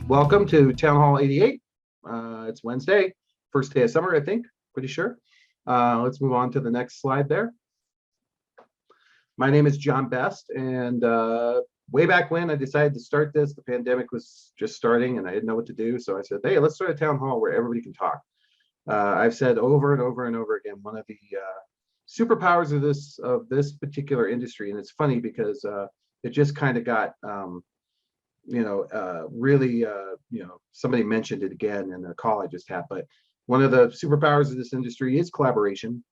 Welcome to Town Hall 88. It's Wednesday, first day of summer, I think, pretty sure. Let's move on to the next slide there. My name is John Best, and way back when I decided to start this, the pandemic was just starting and I didn't know what to do. So I said, hey, let's start a town hall where everybody can talk. I've said over and over and over again, one of the superpowers of this particular industry, and it's funny because it just kind of got really, somebody mentioned it again in a call I just had, but one of the superpowers of this industry is collaboration.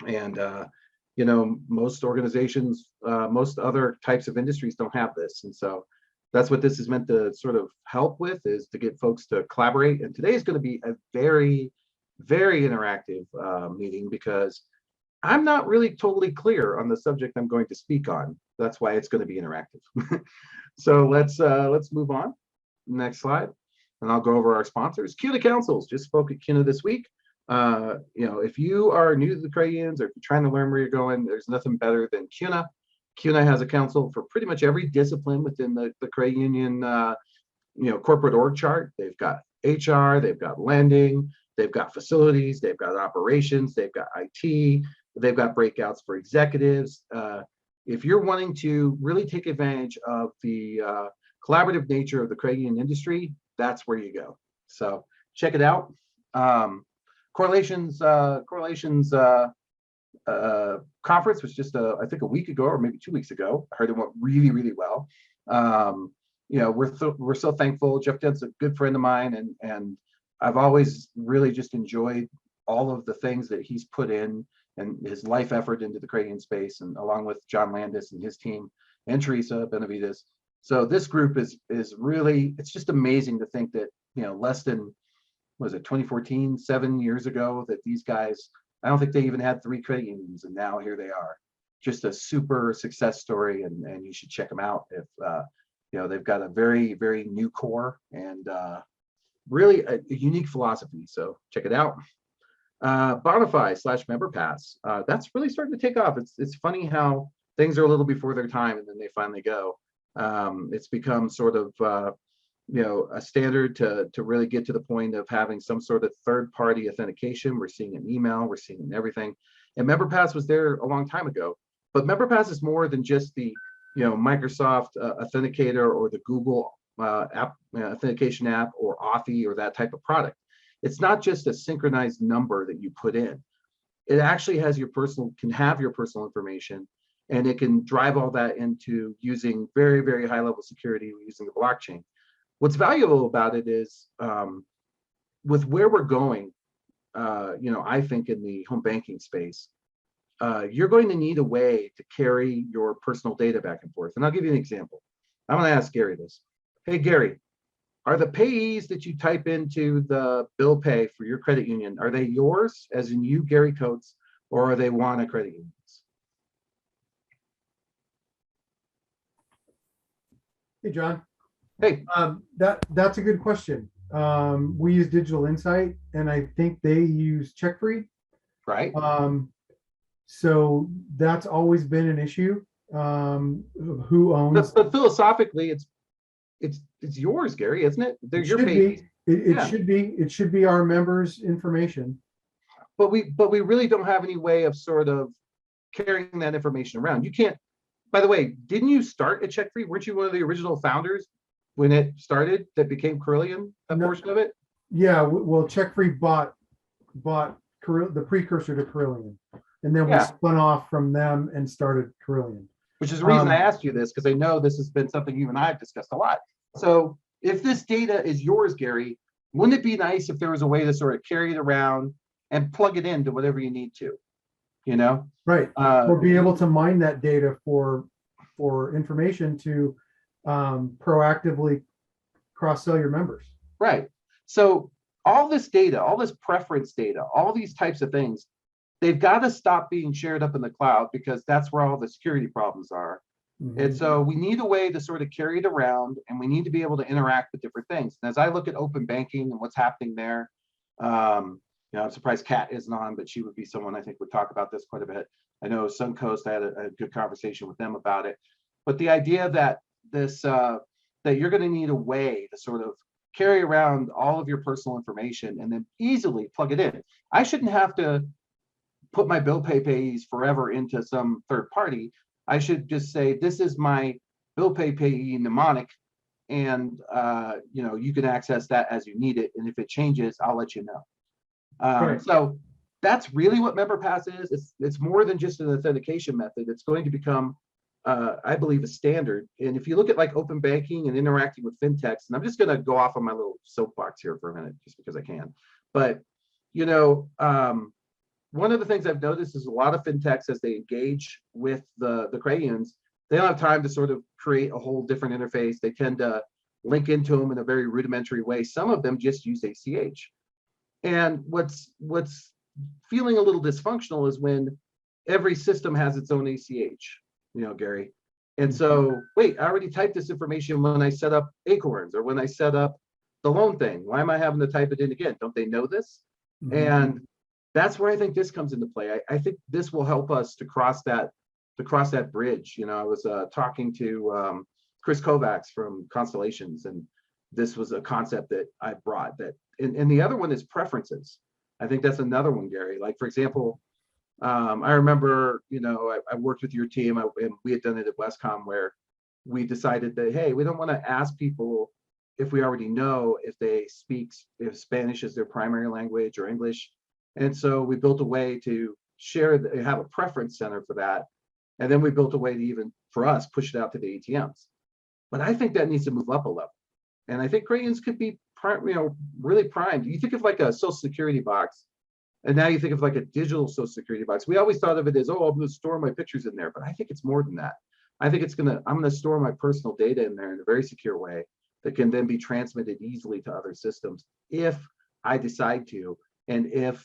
And, most organizations, most other types of industries don't have this. And so that's what this is meant to sort of help with, is to get folks to collaborate. And today is going to be a very, very interactive meeting because I'm not really totally clear on the subject I'm going to speak on. That's why it's going to be interactive. So let's move on. Next slide. And I'll go over our sponsors. CUNA Councils just spoke at CUNA this week. If you are new to the credit unions or if you're trying to learn where you're going, there's nothing better than CUNA. CUNA has a council for pretty much every discipline within the credit union corporate org chart. They've got HR, they've got lending, they've got facilities, they've got operations, they've got IT, they've got breakouts for executives. If you're wanting to really take advantage of the collaborative nature of the credit union industry, that's where you go. So check it out. Correlations conference was just I think a week ago or maybe 2 weeks ago. I heard it went really, really well. We're so thankful. Jeff Dent's a good friend of mine, and I've always really just enjoyed all of the things that he's put in and his life effort into the credit union space, and along with John Landis and his team and Teresa Benavides. So this group is really, it's just amazing to think that, less than, was it 2014, 7 years ago, that these guys, I don't think they even had 3 credit unions, and now here they are. Just a super success story, and you should check them out if, they've got a very, very new core and really a unique philosophy. So check it out. Bonify / Member Pass. That's really starting to take off. It's funny how things are a little before their time and then they finally go. It's become sort of a standard to really get to the point of having some sort of third-party authentication. We're seeing it in email, we're seeing it in everything. And Member Pass was there a long time ago. But Member Pass is more than just the Microsoft Authenticator or the Google app authentication app or Authy or that type of product. It's not just a synchronized number that you put in. It actually has can have your personal information, and it can drive all that into using very, very high level security using the blockchain. What's valuable about it is with where we're going, I think in the home banking space, you're going to need a way to carry your personal data back and forth. And I'll give you an example. I'm going to ask Gary this. Hey, Gary, are the payees that you type into the bill pay for your credit union, are they yours, as in you, Gary Coates, or are they WANA credit unions? Hey, John. Hey. That's a good question. We use Digital Insight, and I think they use CheckFree. Right. So that's always been an issue. Who owns? But philosophically, it's yours, Gary, isn't it? They're your payees. It should be our members' information. But we really don't have any way of sort of carrying that information around. You can't. By the way, didn't you start at CheckFree? Weren't you one of the original founders when it started that became Corellium, that portion of it? Yeah, well, CheckFree bought the precursor to Corellium, and then we spun off from them and started Corellium. Which is the reason I asked you this, because I know this has been something you and I have discussed a lot. So if this data is yours, Gary, wouldn't it be nice if there was a way to sort of carry it around and plug it into whatever you need to, Right. Or be able to mine that data for information to proactively cross-sell your members. Right. So all this data, all this preference data, all these types of things, they've got to stop being shared up in the cloud, because that's where all the security problems are. Mm-hmm. And so we need a way to sort of carry it around, and we need to be able to interact with different things. And as I look at open banking and what's happening there, I'm surprised Kat isn't on, but she would be someone I think would talk about this quite a bit. I know Suncoast, I had a good conversation with them about it. But the idea that that you're going to need a way to sort of carry around all of your personal information and then easily plug it in. I shouldn't have to put my bill pay payees forever into some third party. I should just say, this is my bill pay payee mnemonic, and you can access that as you need it. And if it changes, I'll let you know. Right. So that's really what MemberPass is. It's more than just an authentication method. It's going to become, I believe, a standard. And if you look at like open banking and interacting with fintechs, and I'm just going to go off on my little soapbox here for a minute, just because I can. But one of the things I've noticed is a lot of fintechs, as they engage with the Crayons, they don't have time to sort of create a whole different interface. They tend to link into them in a very rudimentary way. Some of them just use ACH. And what's feeling a little dysfunctional is when every system has its own ACH, Gary. And so, wait, I already typed this information when I set up Acorns or when I set up the loan thing. Why am I having to type it in again? Don't they know this? Mm-hmm. And that's where I think this comes into play. I think this will help us to cross that bridge. I was talking to Chris Kovacs from Constellations, and this was a concept that I brought. That, and the other one is preferences. I think that's another one, Gary. Like, for example, I remember, I worked with your team, and we had done it at Westcom, where we decided that, hey, we don't want to ask people if we already know if Spanish is their primary language or English. And so we built a way to have a preference center for that. And then we built a way to even, for us, push it out to the ATMs. But I think that needs to move up a level. And I think Crayons could be, really primed. You think of like a Social Security box, and now you think of like a digital Social Security box. We always thought of it as, I'm going to store my pictures in there. But I think it's more than that. I think I'm going to store my personal data in there in a very secure way that can then be transmitted easily to other systems if I decide to, and if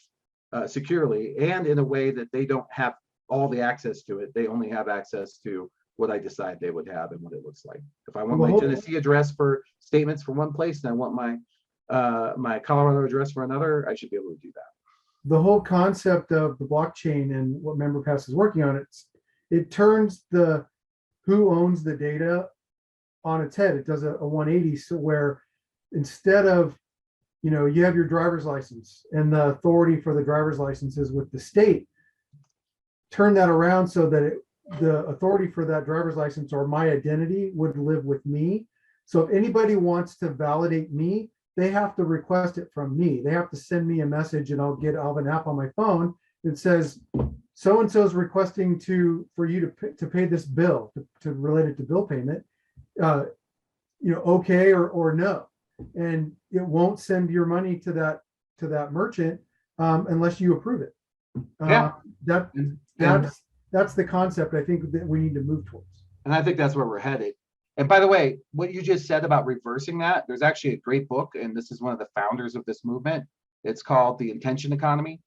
securely, and in a way that they don't have all the access to it. They only have access to what I decide they would have and what it looks like. If I want my Tennessee address for statements from one place, and I want my Colorado address for another, I should be able to do that. The whole concept of the blockchain and what MemberPass is working on, it turns the who owns the data on its head. It does a 180, so where instead of you have your driver's license and the authority for the driver's license is with the state, turn that around so that the authority for that driver's license or my identity would live with me. So if anybody wants to validate me, they have to request it from me. They have to send me a message, and I'll have an app on my phone that says, so-and-so is requesting for you to pay this bill, to relate it to bill payment, okay or no. And it won't send your money to that merchant unless you approve it. That's the concept I think that we need to move towards. And I think that's where we're headed. And by the way, what you just said about reversing that, there's actually a great book, and this is one of the founders of this movement. It's called The Intention Economy,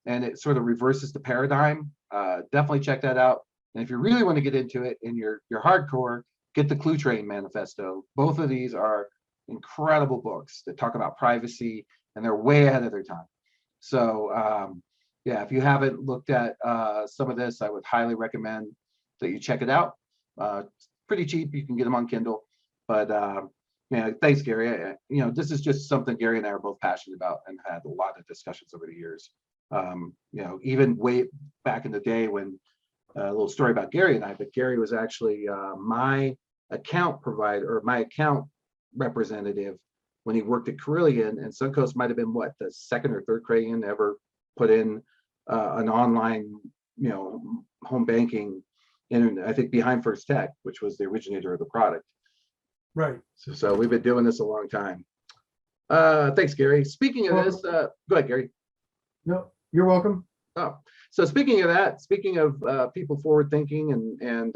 and it sort of reverses the paradigm. Definitely check that out. And if you really want to get into it and you're hardcore, get the Clue Train Manifesto. Both of these are incredible books that talk about privacy, and they're way ahead of their time. So if you haven't looked at some of this, I would highly recommend that you check it out. It's pretty cheap. You can get them on Kindle. But thanks, Gary. This is just something Gary and I are both passionate about and had a lot of discussions over the years. Even way back in the day when a little story about Gary and I, but Gary was actually my account provider, or my account representative when he worked at Carillion, and Suncoast might have been the second or third Crayon ever put in an online, home banking, and I think behind First Tech, which was the originator of the product. Right. So we've been doing this a long time. Thanks, Gary. Speaking of this, go ahead, Gary. No, you're welcome. Oh, so speaking of that, speaking of people forward thinking and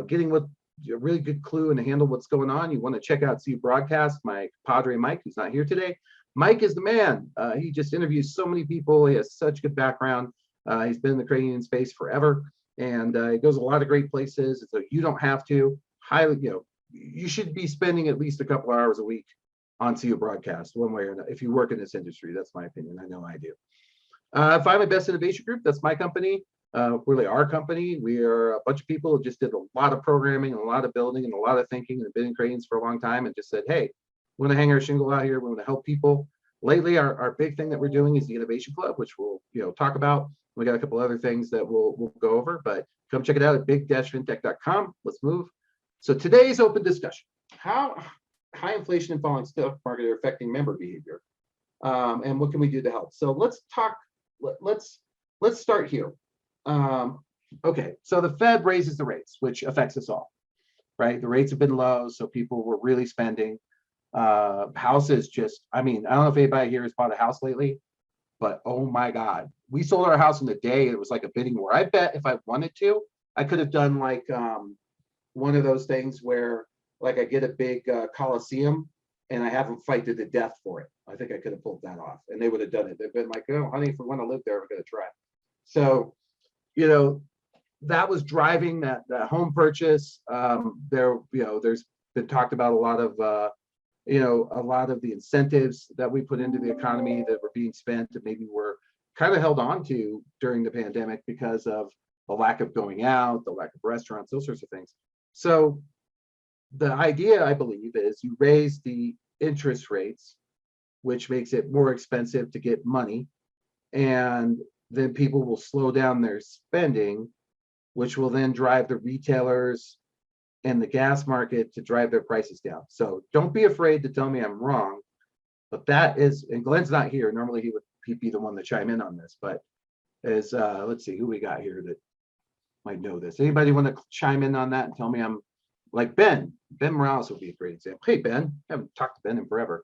getting with a really good clue and to handle what's going on, you want to check out CU Broadcast. My padre Mike, who's not here today. Mike is the man. He just interviews so many people. He has such good background. He's been in the credit union space forever, and he goes a lot of great places. So you don't have to. You should be spending at least a couple hours a week on CU Broadcast, one way or another. If you work in this industry, that's my opinion. I know I do. Finally, Best Innovation Group. That's my company. Really our company. We are a bunch of people who just did a lot of programming and a lot of building and a lot of thinking and have been in cranes for a long time and just said, hey, want to hang our shingle out here. We want to help people. Lately, our big thing that we're doing is the Innovation Club, which we'll talk about. We got a couple other things that we'll go over, but come check it out at big-fintech.com. Let's move. So today's open discussion: how high inflation and falling stock market are affecting member behavior, and what can we do to help? So let's talk. Let's start here. Okay, so the Fed raises the rates, which affects us all, right? The rates have been low, so people were really spending. Houses just, I mean, I don't know if anybody here has bought a house lately, but oh my God, we sold our house in a day. It was like a bidding war. I bet if I wanted to, I could have done like one of those things where like I get a big Coliseum and I have them fight to the death for it. I think I could have pulled that off and they would have done it. They've been like, oh, honey, if we want to live there, we're going to try. So, that was driving that home purchase. There's been talked about a lot of the incentives that we put into the economy that were being spent and maybe were kind of held on to during the pandemic because of the lack of going out, the lack of restaurants, those sorts of things. So the idea, I believe, is you raise the interest rates, which makes it more expensive to get money, and then people will slow down their spending, which will then drive the retailers and the gas market to drive their prices down. So don't be afraid to tell me I'm wrong, but that is, and Glenn's not here. Normally he'd be the one to chime in on this, but as let's see who we got here that might know this. Anybody want to chime in on that and tell me I'm like Ben Morales would be a great example. Hey Ben, I haven't talked to Ben in forever,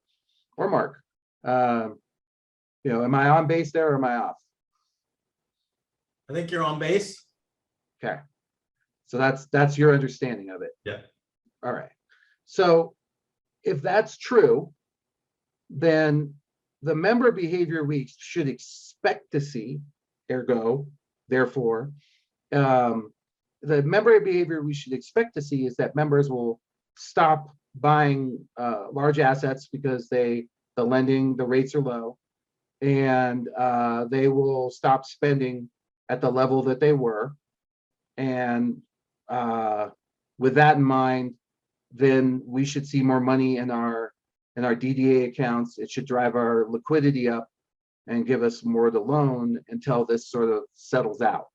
or Mark. Am I on base there or am I off? I think you're on base. Okay. So that's your understanding of it. Yeah. All right. So if that's true, then the member behavior we should expect to see, therefore, the member behavior we should expect to see is that members will stop buying large assets because the rates are low, and they will stop spending at the level that they were. And with that in mind, then we should see more money in our DDA accounts. It should drive our liquidity up and give us more to loan until this sort of settles out.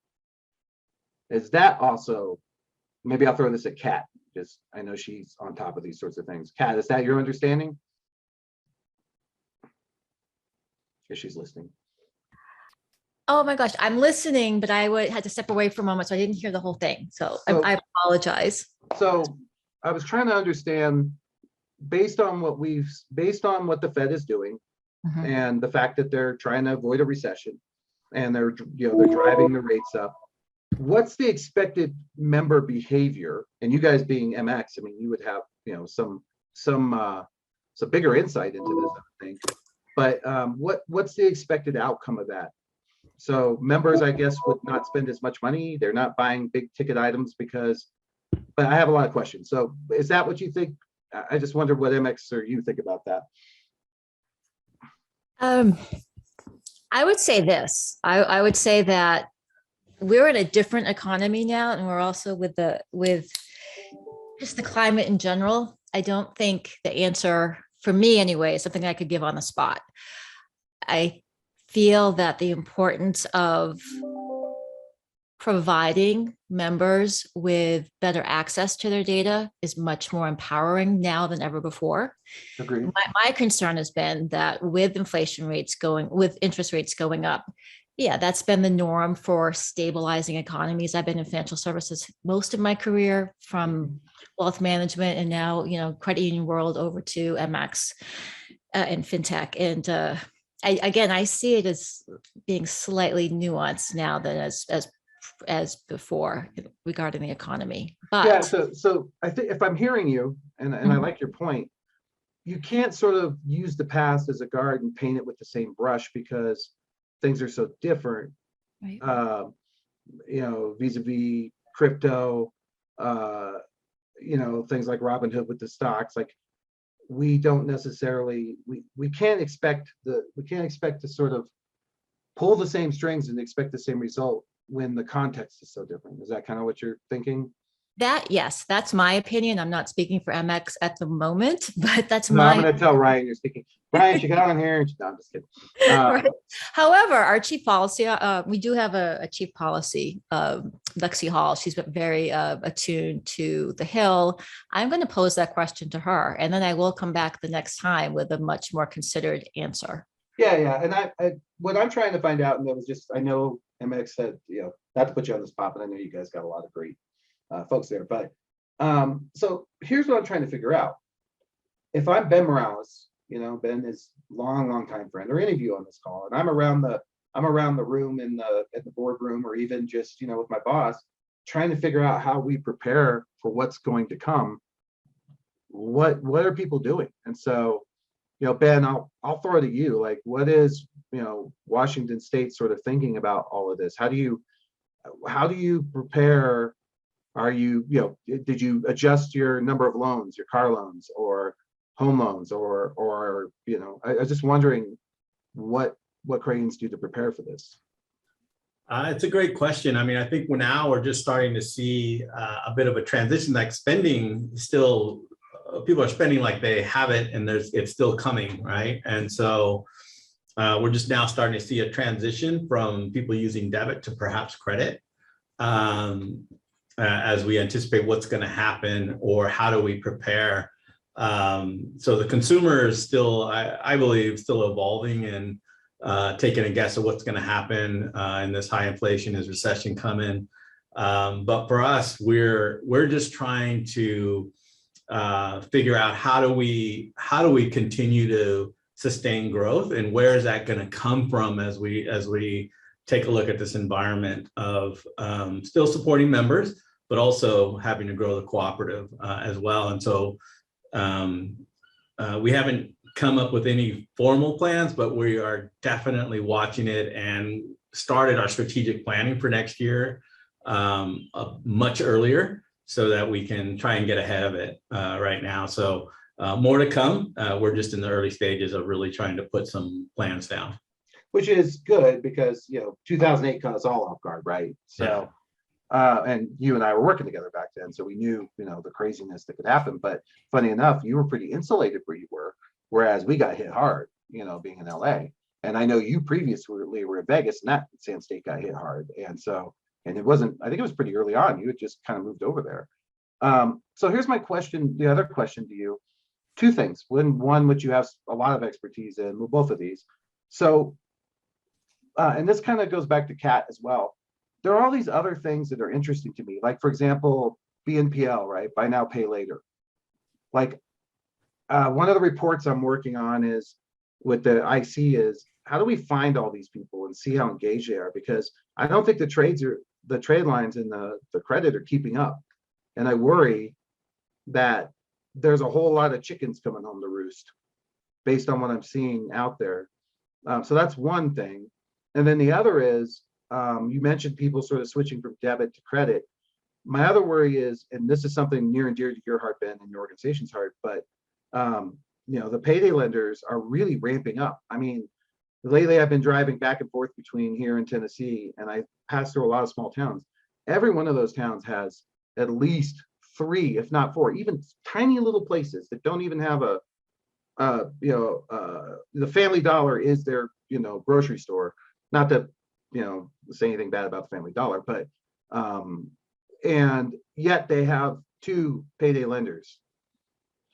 Is that also, maybe I'll throw this at Kat, because I know she's on top of these sorts of things. Kat, is that your understanding? If she's listening. Oh my gosh, I'm listening, but I had to step away for a moment, so I didn't hear the whole thing. So I apologize. So I was trying to understand, based on what the Fed is doing, and the fact that they're trying to avoid a recession, and they're driving the rates up. What's the expected member behavior? And you guys being MX, I mean, you would have some bigger insight into this, I think. But what's the expected outcome of that? So members, I guess, would not spend as much money. They're not buying big ticket items but I have a lot of questions. So is that what you think? I just wonder what MX or you think about that. I would say this. I would say that we're in a different economy now, and we're also with just the climate in general. I don't think the answer, for me anyway, is something I could give on the spot. I feel that the importance of providing members with better access to their data is much more empowering now than ever before. Agreed. My concern has been that with interest rates going up, yeah, that's been the norm for stabilizing economies. I've been in financial services most of my career, from wealth management and now, credit union world over to MX and fintech. And I see it as being slightly nuanced now than as before regarding the economy. But yeah, so I think if I'm hearing you, and I like your point, you can't sort of use the past as a guard and paint it with the same brush because things are so different. Right. Vis-a-vis crypto, things like Robinhood with the stocks, like we don't necessarily, we can't expect to sort of pull the same strings and expect the same result when the context is so different. Is that kind of what you're thinking? Yes, that's my opinion. I'm not speaking for MX at the moment, but that's No, I'm my gonna tell Ryan you're speaking. Ryan, she got on here and no, I'm just kidding. right. However, our chief policy, we do have a chief policy, Lexi Hall. She's been very attuned to the Hill. I'm going to pose that question to her, and then I will come back the next time with a much more considered answer. Yeah. And I what I'm trying to find out, and that was just, I know MX said, not to put you on the spot, but I know you guys got a lot of great folks there. But so here's what I'm trying to figure out. If I'm Ben Morales, Ben is long time friend, or any of you on this call, and I'm around the room in the boardroom, or even just with my boss, trying to figure out how we prepare for what's going to come. What are people doing? And so, Ben, I'll throw it at you. Like, what is Washington State sort of thinking about all of this? How do you prepare? Are you did you adjust your number of loans, your car loans, or home loans, or I was just wondering what Crayons do to prepare for this. It's a great question. I mean, I think now we're just starting to see a bit of a transition. Like spending still, people are spending like they have it, and it's still coming, right? And so we're just now starting to see a transition from people using debit to perhaps credit, as we anticipate what's going to happen, or how do we prepare. So the consumer is still, I believe, still evolving and taking a guess of what's going to happen in this high inflation, as recession coming. But for us, we're just trying to figure out how do we continue to sustain growth, and where is that going to come from as we take a look at this environment of still supporting members, but also having to grow the cooperative as well. And so we haven't come up with any formal plans, but we are definitely watching it and started our strategic planning for next year much earlier, so that we can try and get ahead of it right now. So more to come. We're just in the early stages of really trying to put some plans down. Which is good, because 2008 caught us all off guard, right? So and you and I were working together back then, so we knew the craziness that could happen. But funny enough, you were pretty insulated where you were, whereas we got hit hard, being in LA. And I know you previously were in Vegas, and that San State got hit hard. And so, and it wasn't, I think it was pretty early on, you had just kind of moved over there. So here's my question, the other question to you. Two things. One, which you have a lot of expertise in, well, both of these. So, and this kind of goes back to Kat as well. There are all these other things that are interesting to me. Like, for example, BNPL, right? Buy now, pay later. Like, one of the reports I'm working on is with the IC is, how do we find all these people and see how engaged they are? Because I don't think the trade lines and the credit are keeping up. And I worry that there's a whole lot of chickens coming home to roost based on what I'm seeing out there. So that's one thing. And then the other is, you mentioned people sort of switching from debit to credit. My other worry is, and this is something near and dear to your heart, Ben, and your organization's heart, but the payday lenders are really ramping up. I mean, lately I've been driving back and forth between here and Tennessee, and I pass through a lot of small towns. Every one of those towns has at least 3, if not 4, even tiny little places that don't even have the Family Dollar is their, grocery store. Not that, say anything bad about the Family Dollar, but, and yet they have 2 payday lenders.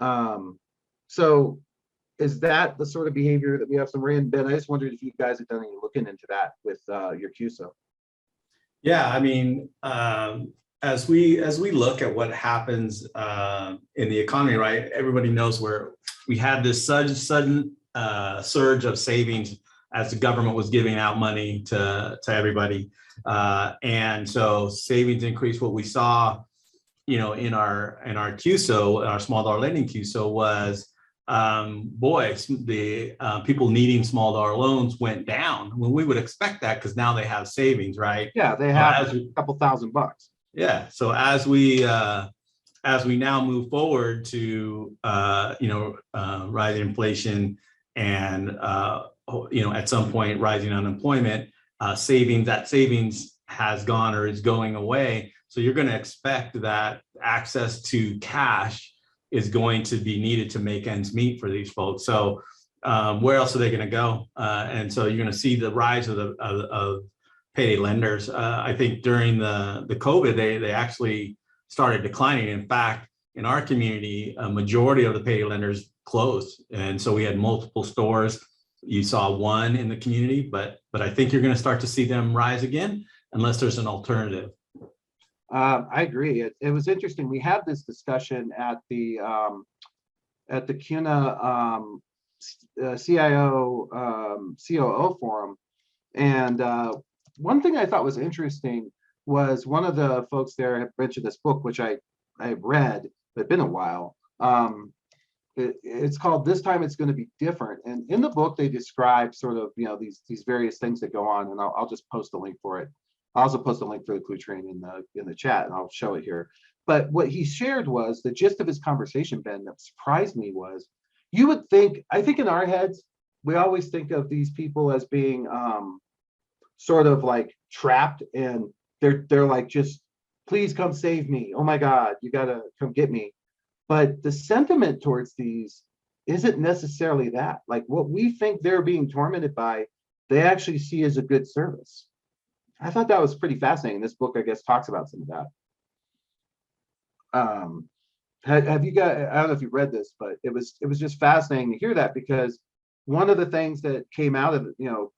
So is that the sort of behavior that we have some in? Ben, I just wondered if you guys have done any looking into that with your CUSO. Yeah, I mean, as we look at what happens in the economy, right? Everybody knows where we had this sudden surge of savings as the government was giving out money to everybody, and so savings increased. What we saw, in our CUSO, our small dollar lending CUSO, was the people needing small dollar loans went down. Well, we would expect that because now they have savings, right? Yeah, they have a couple $1,000. Yeah. So as we now move forward to rising inflation and at some point rising unemployment, savings has gone or is going away. So you're going to expect that access to cash is going to be needed to make ends meet for these folks. So where else are they going to go? And so you're going to see the rise of of payday lenders. I think during the COVID, they actually started declining. In fact, in our community, a majority of the payday lenders closed. And so we had multiple stores. You saw one in the community, but I think you're going to start to see them rise again unless there's an alternative. I agree. It was interesting. We had this discussion at the CUNA CIO COO forum, and one thing I thought was interesting was one of the folks there had mentioned this book, which I read, but it's been a while. It's called "This Time It's Going to Be Different," and in the book they describe sort of these various things that go on, and I'll just post a link for it. I'll also post a link for the Clue Train in the chat, and I'll show it here. But what he shared was the gist of his conversation, Ben, that surprised me was, you would think, I think in our heads, we always think of these people as being sort of like trapped, and they're like, just please come save me. Oh my God, you gotta come get me. But the sentiment towards these isn't necessarily that. Like what we think they're being tormented by, they actually see as a good service. I thought that was pretty fascinating. This book, I guess, talks about some of that. Have you guys, I don't know if you read this, but it was just fascinating to hear that, because one of the things that came out of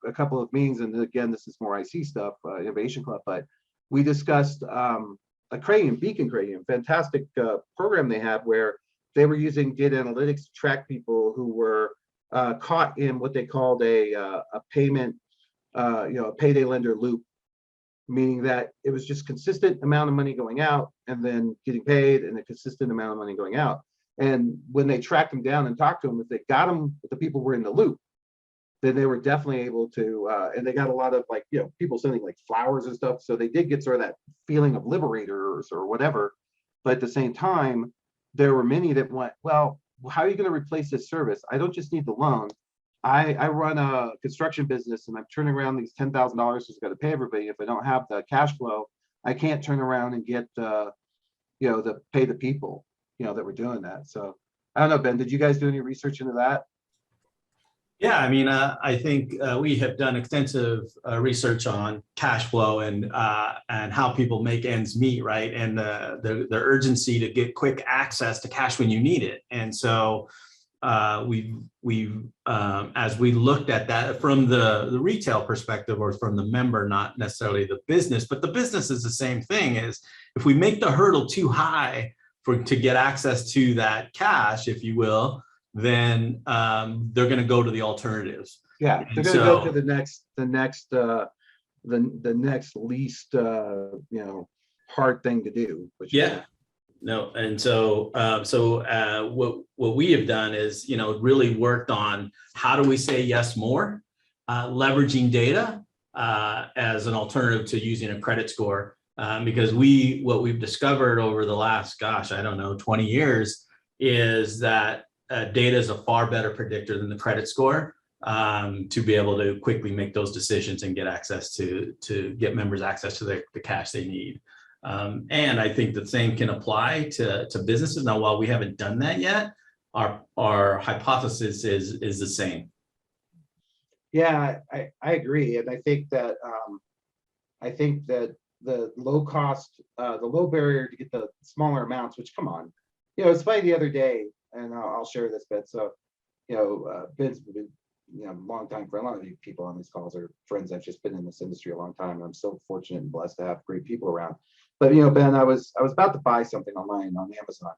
a couple of meetings, and again, this is more IC stuff, Innovation Club, but we discussed a Beacon Cranium, fantastic program they have where they were using data analytics to track people who were caught in what they called a payment, a payday lender loop, meaning that it was just consistent amount of money going out and then getting paid, and a consistent amount of money going out. And when they tracked them down and talked to them, if they got them, if the people were in the loop, then they were definitely able to, and they got a lot of people sending like flowers and stuff. So they did get sort of that feeling of liberators or whatever. But at the same time, there were many that went, well, how are you going to replace this service? I don't just need the loan. I run a construction business, and I'm turning around these $10,000 just got to pay everybody. If I don't have the cash flow, I can't turn around and get pay the people that were doing that. So I don't know, Ben, did you guys do any research into that? Yeah, I mean, I think we have done extensive research on cash flow and how people make ends meet, right? And the urgency to get quick access to cash when you need it. And so we've as we looked at that from the retail perspective, or from the member, not necessarily the business, but the business is the same thing. Is if we make the hurdle too high to get access to that cash, if you will, then they're going to go to the alternatives. Yeah, they're going to go to the next least hard thing to do. Yeah. No, and so what we have done is really worked on how do we say yes more, leveraging data as an alternative to using a credit score, because what we've discovered over the last 20 years is that data is a far better predictor than the credit score, to be able to quickly make those decisions and get access to get members access to the cash they need. And I think the same can apply to businesses. Now, while we haven't done that yet, our hypothesis is the same. Yeah, I agree. And I think that the low cost, the low barrier to get the smaller amounts, which, come on, it's funny the other day, and I'll share this bit. So, Ben's been, a long time for a lot of you people on these calls are friends. I've just been in this industry a long time, and I'm so fortunate and blessed to have great people around. But Ben, I was about to buy something online on Amazon,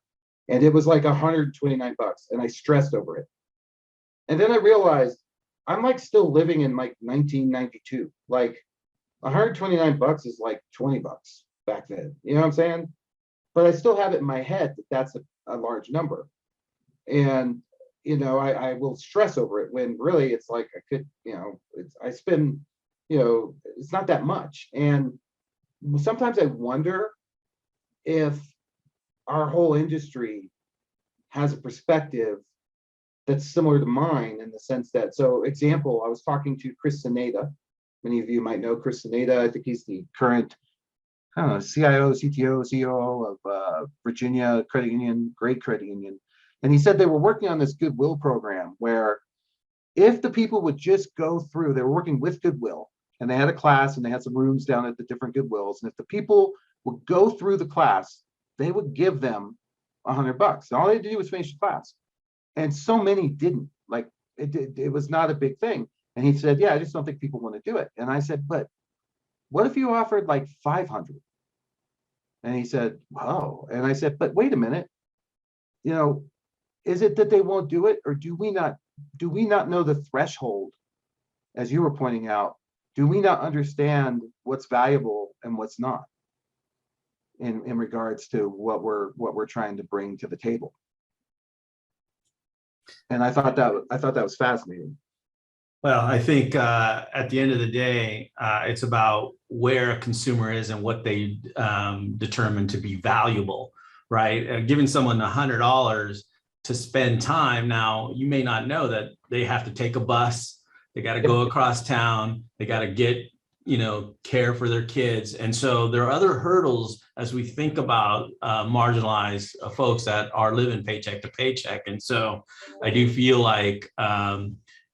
and it was like $129, and I stressed over it. And then I realized I'm like still living in like 1992. Like $129 is like $20 back then. You know what I'm saying? But I still have it in my head that that's a large number. And I will stress over it when really it's like I could, I spend, it's not that much. And sometimes I wonder if our whole industry has a perspective that's similar to mine, in the sense that, so example, I was talking to Chris Sineda. Many of you might know Chris Sineda. I think he's the current I don't know, CIO, CTO, CEO of Virginia Credit Union, great credit union. And he said they were working on this Goodwill program where if the people would just go through, they were working with Goodwill and they had a class and they had some rooms down at the different Goodwills. And if the people would go through the class, they would give them $100. And all they had to do was finish the class. And so many didn't. Like it was not a big thing. And he said, yeah, I just don't think people want to do it. And I said, but what if you offered like 500? And he said, wow. And I said, but wait a minute, you know, is it that they won't do it, or do we not know the threshold? As you were pointing out, do we not understand what's valuable and what's not in regards to what we're trying to bring to the table? And I thought that was fascinating. Well, I think at the end of the day, it's about where a consumer is and what they determine to be valuable, right? Giving someone $100 to spend time. Now, you may not know that they have to take a bus, they got to go across town, they got to get, care for their kids. And so there are other hurdles as we think about marginalized folks that are living paycheck to paycheck. And so I do feel like,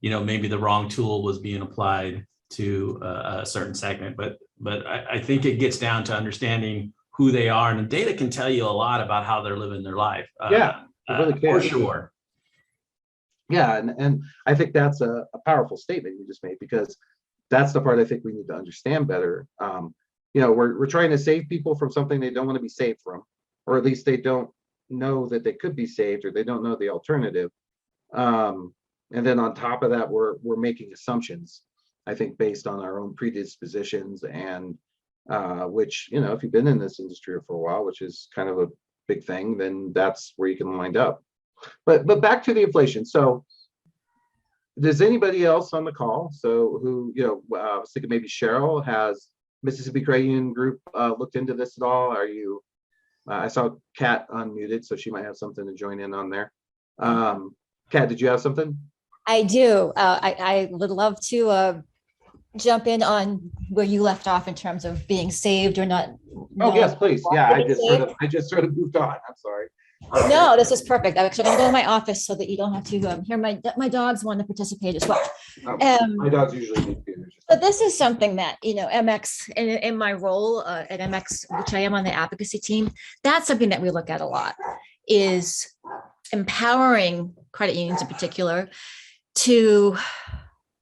maybe the wrong tool was being applied to a certain segment, but I think it gets down to understanding who they are, and the data can tell you a lot about how they're living their life. Yeah, it really can. For sure. Yeah, and I think that's a powerful statement you just made, because that's the part I think we need to understand better. We're trying to save people from something they don't want to be saved from, or at least they don't know that they could be saved, or they don't know the alternative. And then on top of that, we're making assumptions, I think, based on our own predispositions, and which, if you've been in this industry for a while, which is kind of a big thing, then that's where you can wind up. But back to the inflation. So does anybody else on the call, who, I was thinking maybe Cheryl, has Mississippi Credit Union Group looked into this at all? Are you, I saw Kat unmuted, so she might have something to join in on there. Kat, did you have something? I do. I would love to jump in on where you left off in terms of being saved or not. Oh, yes, please. Yeah, I just sort of moved on. I'm sorry. No, this is perfect. I'm actually going to go to my office so that you don't have to hear my dogs want to participate as well. My dogs usually need to. But this is something that, MX, in my role at MX, which I am on the advocacy team, that's something that we look at a lot, is empowering credit unions in particular to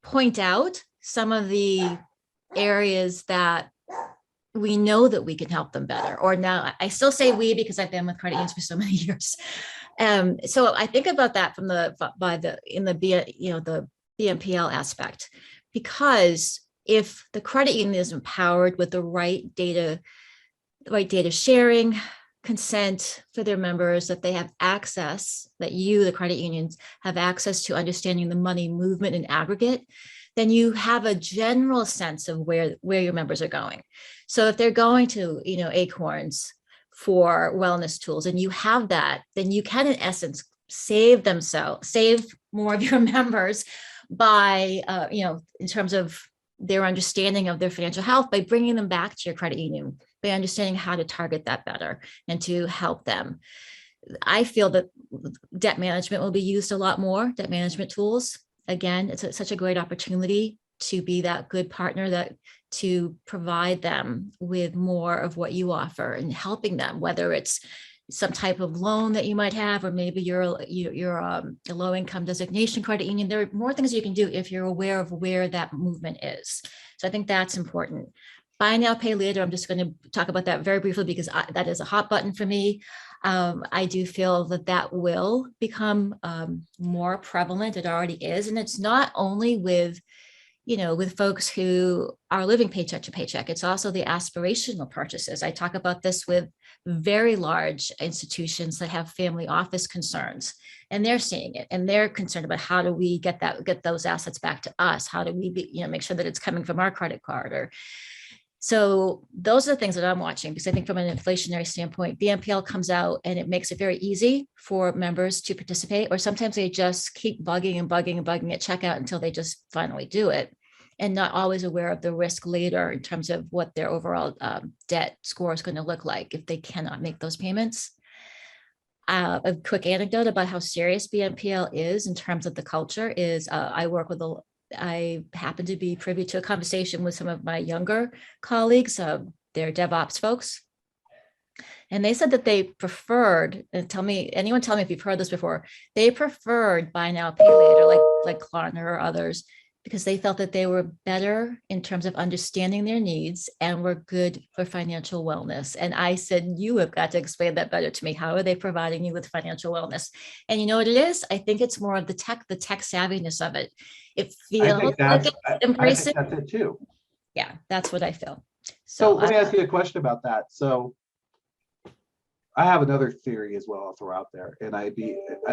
point out some of the areas that we know that we can help them better. Or now I still say we, because I've been with credit unions for so many years. So I think about that from the BNPL aspect, because if the credit union is empowered with the right data sharing, consent for their members, that they have access, that you, the credit unions, have access to understanding the money movement in aggregate, then you have a general sense of where your members are going. So if they're going to, Acorns for wellness tools, and you have that, then you can, in essence, save more of your members by, in terms of their understanding of their financial health, by bringing them back to your credit union, by understanding how to target that better and to help them. I feel that debt management will be used a lot more, debt management tools. Again, it's such a great opportunity to be that good partner, to provide them with more of what you offer and helping them, whether it's some type of loan that you might have, or maybe you're a low income designation credit union. There are more things you can do if you're aware of where that movement is. So I think that's important. Buy now, pay later. I'm just going to talk about that very briefly, because that is a hot button for me. I do feel that will become more prevalent. It already is. And it's not only with folks who are living paycheck to paycheck. It's also the aspirational purchases. I talk about this with very large institutions that have family office concerns, and they're seeing it, and they're concerned about how do we get those assets back to us? How do we make sure that it's coming from our credit card? So those are the things that I'm watching, because I think from an inflationary standpoint, BNPL comes out and it makes it very easy for members to participate, or sometimes they just keep bugging at checkout until they just finally do it. and not always aware of the risk later in terms of what their overall debt score is going to look like if they cannot make those payments. A quick anecdote about how serious BNPL is in terms of the culture is I happen to be privy to a conversation with some of my younger colleagues, they're DevOps folks. And they said that they preferred, and anyone tell me if you've heard this before, they preferred buy now, pay later, like Klarna or others, because they felt that they were better in terms of understanding their needs and were good for financial wellness. And I said, you have got to explain that better to me. How are they providing you with financial wellness? And you know what it is? I think it's more of the tech savviness of it. It feels like it's I embracing. think that's it too. Yeah, that's what I feel. So let me ask you a question about that. So I have another theory as well I'll throw out there, and I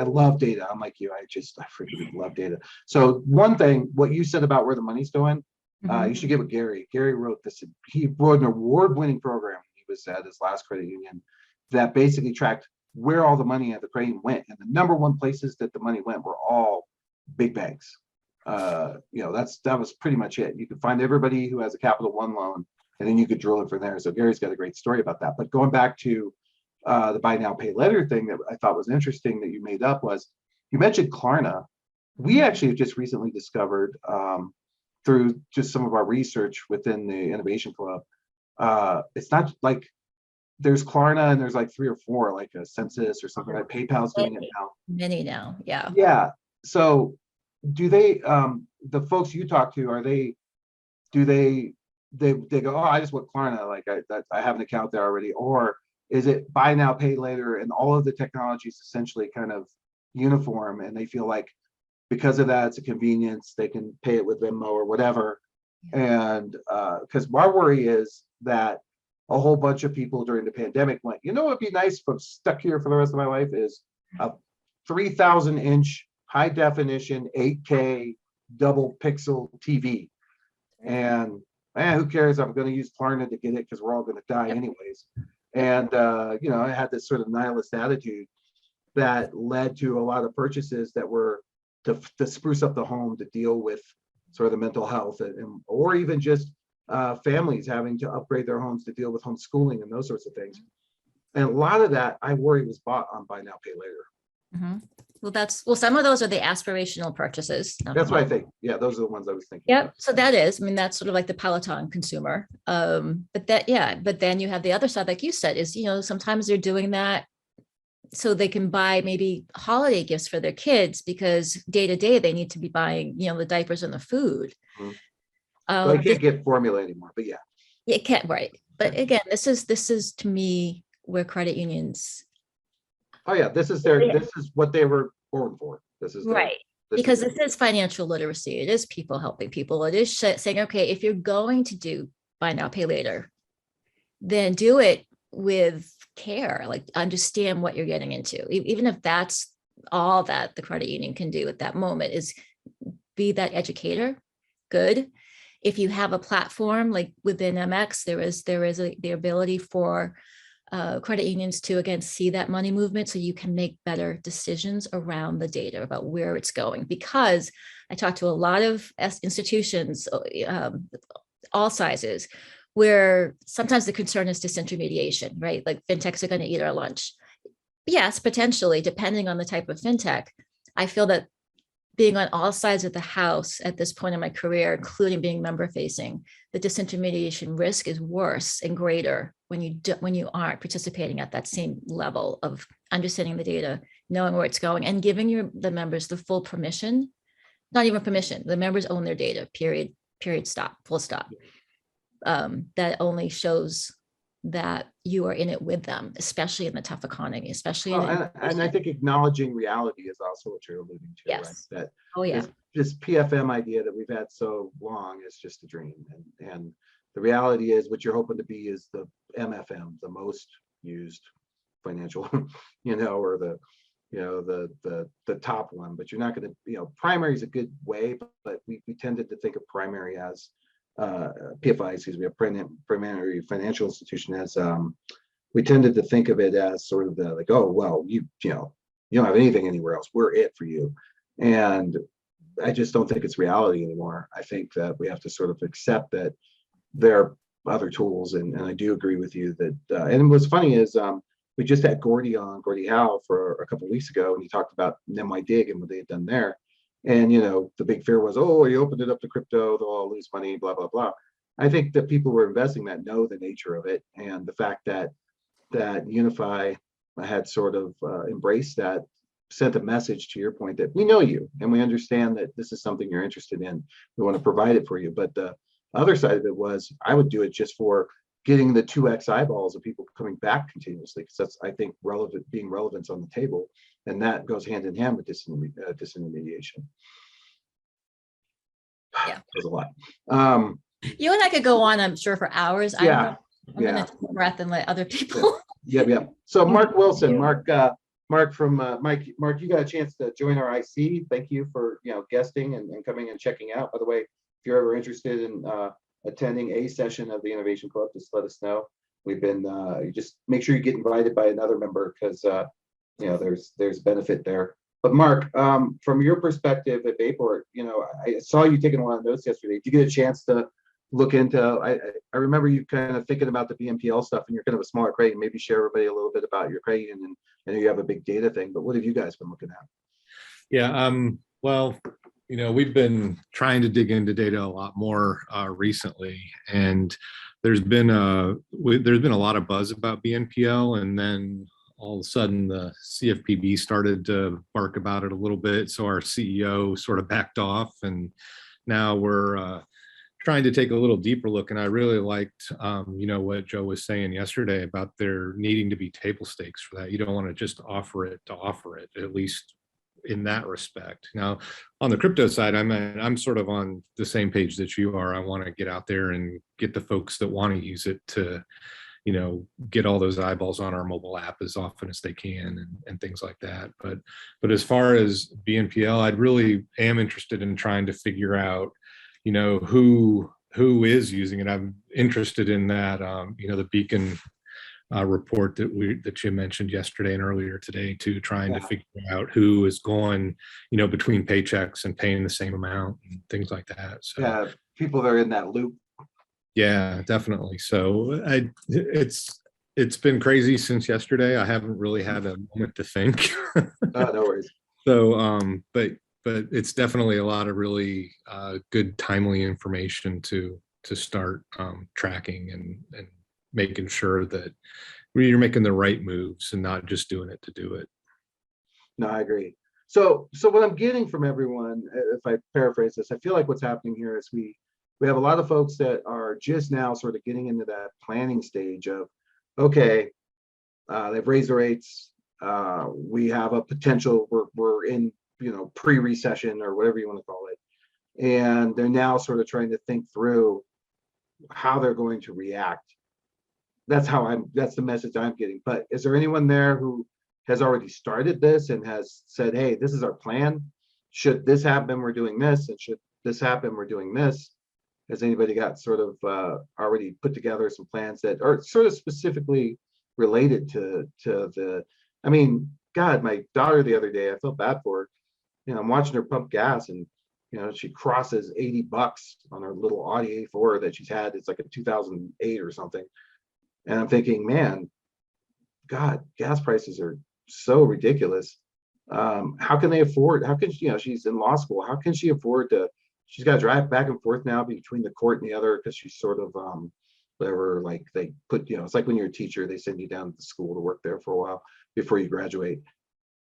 love data. I'm like you, I freaking love data. So one thing, what you said about where the money's going, you should give it Gary. Gary wrote this. He wrote an award-winning program. He was at his last credit union that basically tracked where all the money at the credit union went, and the number one places that the money went were all big banks. That was pretty much it. You could find everybody who has a Capital One loan, and then you could drill it from there. So Gary's got a great story about that. But going back to the buy now, pay later thing that I thought was interesting that you made up was you mentioned Klarna. We actually just recently discovered through just some of our research within the Innovation Club. It's not like there's Klarna and there's like 3 or 4, like a Census or something like PayPal's doing it now. Many now, yeah. Yeah. So do they, the folks you talk to, do they go, oh, I just want Klarna, like I have an account there already, or is it buy now, pay later, and all of the technology is essentially kind of uniform, and they feel like because of that, it's a convenience, they can pay it with Venmo or whatever. And because my worry is that a whole bunch of people during the pandemic went, you know, it'd be nice if I'm stuck here for the rest of my life is a 3,000-inch high definition 8K double pixel TV. And who cares? I'm going to use Klarna to get it because we're all going to die anyways. And, I had this sort of nihilist attitude that led to a lot of purchases that were to spruce up the home, to deal with sort of the mental health, or even just families having to upgrade their homes to deal with homeschooling and those sorts of things. And a lot of that, I worry, was bought on buy now, pay later. Well, some of those are the aspirational purchases. That's what I think. Yeah, those are the ones I was thinking. Yep. So that's sort of like the Peloton consumer. But then you have the other side, like you said, is, sometimes they're doing that so they can buy maybe holiday gifts for their kids, because day to day they need to be buying, the diapers and the food. I can't get formula anymore, but yeah. It can't, right. But again, this is to me where credit unions. Oh yeah, this is what they were born for. This is right. Because this is financial literacy. It is people helping people. It is saying, okay, if you're going to do buy now, pay later, then do it with care, like understand what you're getting into. Even if that's all that the credit union can do at that moment is be that educator. Good. If you have a platform like within MX, there is the ability for credit unions to, again, see that money movement so you can make better decisions around the data about where it's going. Because I talked to a lot of institutions, all sizes, where sometimes the concern is disintermediation, right? Like fintechs are going to eat our lunch. Yes, potentially, depending on the type of fintech. I feel that being on all sides of the house at this point in my career, including being member facing, the disintermediation risk is worse and greater when you aren't participating at that same level of understanding the data, knowing where it's going, and giving the members the full permission. Not even permission. The members own their data. Period. Stop. Full stop. That only shows that you are in it with them, especially in the tough economy, especially. And I think acknowledging reality is also what you're alluding to. Yes. Right? That this PFM idea that we've had so long is just a dream, and the reality is what you're hoping to be is the MFM, the most used financial, or the top one. But you're not going to, primary is a good way, but we tended to think of primary as PFI, excuse me, a primary financial institution, as we tended to think of it as sort of the like, oh well, you don't have anything anywhere else, we're it for you. And I just don't think it's reality anymore. I think that we have to sort of accept that there are other tools, and I do agree with you that. And what's funny is we just had Gordy on, Gordy Howe, for a couple of weeks ago, and he talked about NYDIG and what they had done there. And the big fear was, oh, you opened it up to crypto, they'll all lose money, blah blah blah. I think that people who are investing that know the nature of it, and the fact that Unify had sort of embraced that, sent a message to your point that we know you and we understand that this is something you're interested in. We want to provide it for you. But the other side of it was, I would do it just for getting the 2x eyeballs of people coming back continuously, because that's, I think, being relevance on the table, and that goes hand in hand with disintermediation. Yeah. There's a lot. You and I could go on, I'm sure, for hours. Yeah. I'm gonna take a breath and let other people. Yeah. So Mark Wilson, Mark from Mark, you got a chance to join our IC. Thank you for guesting and coming and checking out. By the way, if you're ever interested in attending a session of the Innovation Club, just let us know. We've been just make sure you get invited by another member, because there's benefit there. But Mark, from your perspective at Bayport, I saw you taking a lot of notes yesterday. Did you get a chance to look into? I remember you kind of thinking about the BNPL stuff, and you're kind of a smaller crate. Maybe share everybody a little bit about your crate, and I know you have a big data thing. But what have you guys been looking at? Yeah, well, we've been trying to dig into data a lot more recently, and there's been a lot of buzz about BNPL, and then all of a sudden the CFPB started to bark about it a little bit, so our CEO sort of backed off, and now we're trying to take a little deeper look. And I really liked what Joe was saying yesterday about there needing to be table stakes for that. You don't want to just offer it to offer it, at least in that respect. Now, on the crypto side, I'm sort of on the same page that you are. I want to get out there and get the folks that want to use it to, get all those eyeballs on our mobile app as often as they can, and things like that. But as far as BNPL, I really am interested in trying to figure out, who is using it. I'm interested in that, the Beacon report that you mentioned yesterday and earlier today, too, trying to figure out who is going, between paychecks and paying the same amount and things like that. So Yeah, people that are in that loop. yeah, definitely. So it's been crazy since yesterday. I haven't really had a moment to think. No worries. So, but it's definitely a lot of really good, timely information to start tracking and making sure that you're making the right moves and not just doing it to do it. No, I agree. So what I'm getting from everyone, if I paraphrase this, I feel like what's happening here is we have a lot of folks that are just now sort of getting into that planning stage of, okay, they've raised the rates. We have a potential, we're in, pre-recession or whatever you want to call it. And they're now sort of trying to think through how they're going to react. That's the message I'm getting. But is there anyone there who has already started this and has said, hey, this is our plan? Should this happen, we're doing this, and should this happen, we're doing this? Has anybody got sort of already put together some plans that are sort of specifically related to the, God, my daughter the other day, I felt bad for her. I'm watching her pump gas, and she crosses $80 on her little Audi A4 that she's had. It's like a 2008 or something. And I'm thinking, man, God, gas prices are so ridiculous. How can they afford? How can she's in law school. How can she afford to? She's got to drive back and forth now between the court and the other, because she's sort of whatever. Like they put, it's like when you're a teacher, they send you down to the school to work there for a while before you graduate.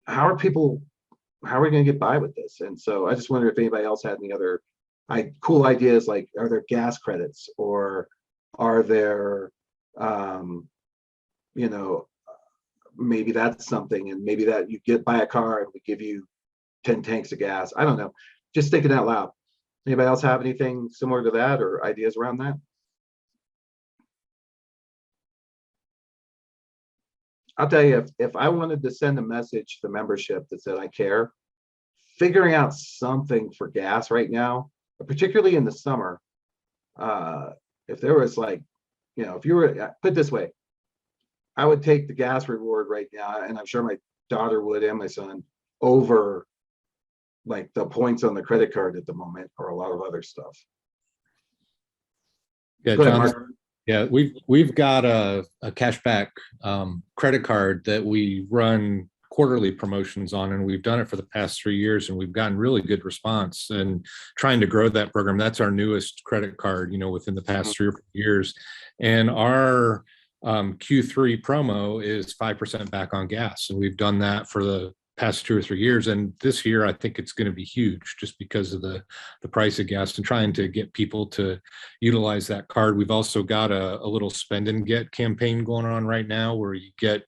How are we going to get by with this? And so I just wonder if anybody else had any other cool ideas, like, are there gas credits, or are there maybe that's something, and maybe that you buy a car and we give you 10 tanks of gas. I don't know, just thinking out loud. Anybody else have anything similar to that or ideas around that? I'll tell you, if I wanted to send a message to the membership that said I care, figuring out something for gas right now, particularly in the summer, if there was if you were, put it this way, I would take the gas reward right now, and I'm sure my daughter would, and my son, over like the points on the credit card at the moment or a lot of other stuff. Yeah, Go ahead, John, Mark. yeah, we've got a cashback credit card that we run quarterly promotions on, and we've done it for the past 3 years, and we've gotten really good response and trying to grow that program. That's our newest credit card, within the past 3 or 4 years. And our Q3 promo is 5% back on gas. And we've done that for the past 2 or 3 years. And this year, I think it's going to be huge just because of the price of gas and trying to get people to utilize that card. We've also got a little spend and get campaign going on right now where you get,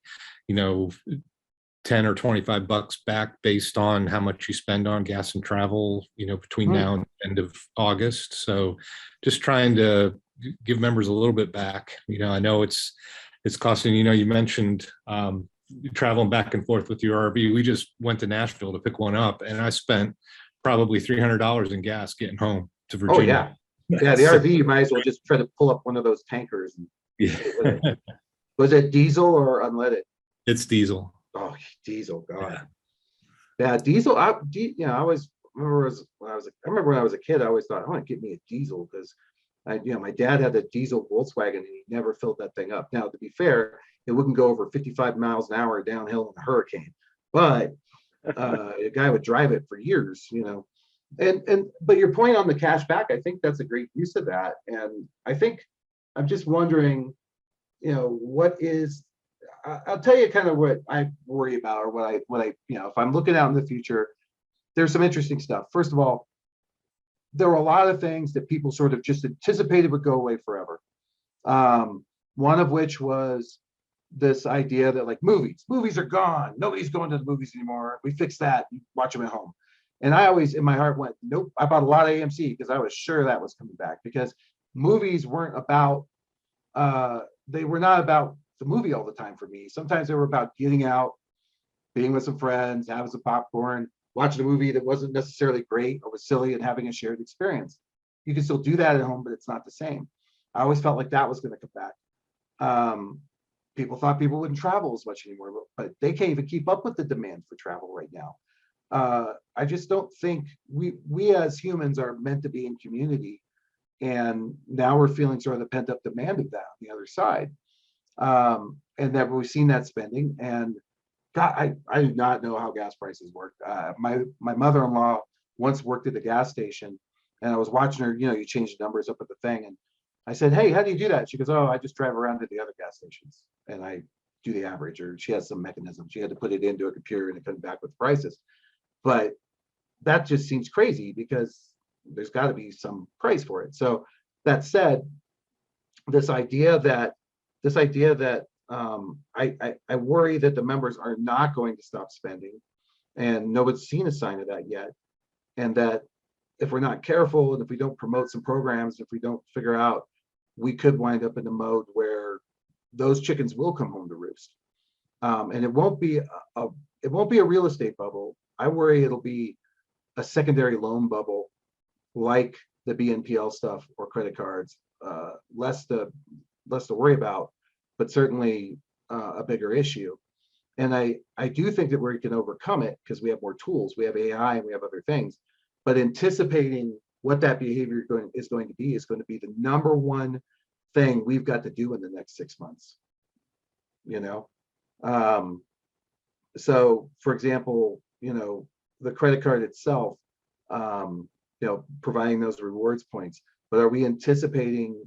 10 or 25 bucks back based on how much you spend on gas and travel, between now and the end of August. So just trying to give members a little bit back. I know it's costing, you mentioned traveling back and forth with your RV. We just went to Nashville to pick one up, and I spent probably $300 in gas getting home to Oh, Virginia. yeah. The RV, you might as well just try to pull up one of those tankers. Yeah. Was it diesel or unleaded? It's diesel. Oh, diesel, God. Yeah. Yeah, diesel. I always remember when I was a kid, I always thought, I want to get me a diesel because my dad had a diesel Volkswagen and he never filled that thing up. Now, to be fair, it wouldn't go over 55 miles an hour downhill in a hurricane, but a guy would drive it for years, but your point on the cash back, I think that's a great use of that. And I think I'm just wondering, I'll tell you kind of what I worry about, or what I, if I'm looking out in the future, there's some interesting stuff. First of all, there were a lot of things that people sort of just anticipated would go away forever. One of which was this idea that like movies are gone. Nobody's going to the movies anymore. We fixed that. You watch them at home. And I always, in my heart, went, nope. I bought a lot of AMC because I was sure that was coming back, because movies weren't about, they were not about the movie all the time for me. Sometimes they were about getting out, being with some friends, having some popcorn, watching a movie that wasn't necessarily great or was silly, and having a shared experience. You can still do that at home, but it's not the same. I always felt like that was going to come back. People thought people wouldn't travel as much anymore, but they can't even keep up with the demand for travel right now. I just don't think we as humans are meant to be in community. And now we're feeling sort of the pent up demand of that on the other side. And that we've seen that spending. And God, I do not know how gas prices work. My mother-in-law once worked at the gas station, and I was watching her, you change the numbers up at the thing. And I said, hey, how do you do that? She goes, oh, I just drive around to the other gas stations and I do the average, or she has some mechanism. She had to put it into a computer and it comes back with prices. But that just seems crazy because there's got to be some price for it. So that said, this idea that I worry that the members are not going to stop spending, and nobody's seen a sign of that yet. And that if we're not careful, and if we don't promote some programs, if we don't figure out, we could wind up in a mode where those chickens will come home to roost. And it won't be a real estate bubble. I worry it'll be a secondary loan bubble, like the BNPL stuff or credit cards. Less to worry about, but certainly a bigger issue. And I do think that we can overcome it because we have more tools. We have AI and we have other things. But anticipating what that behavior is going to be the number one thing we've got to do in the next 6 months. So for example, the credit card itself, providing those rewards points. But are we anticipating,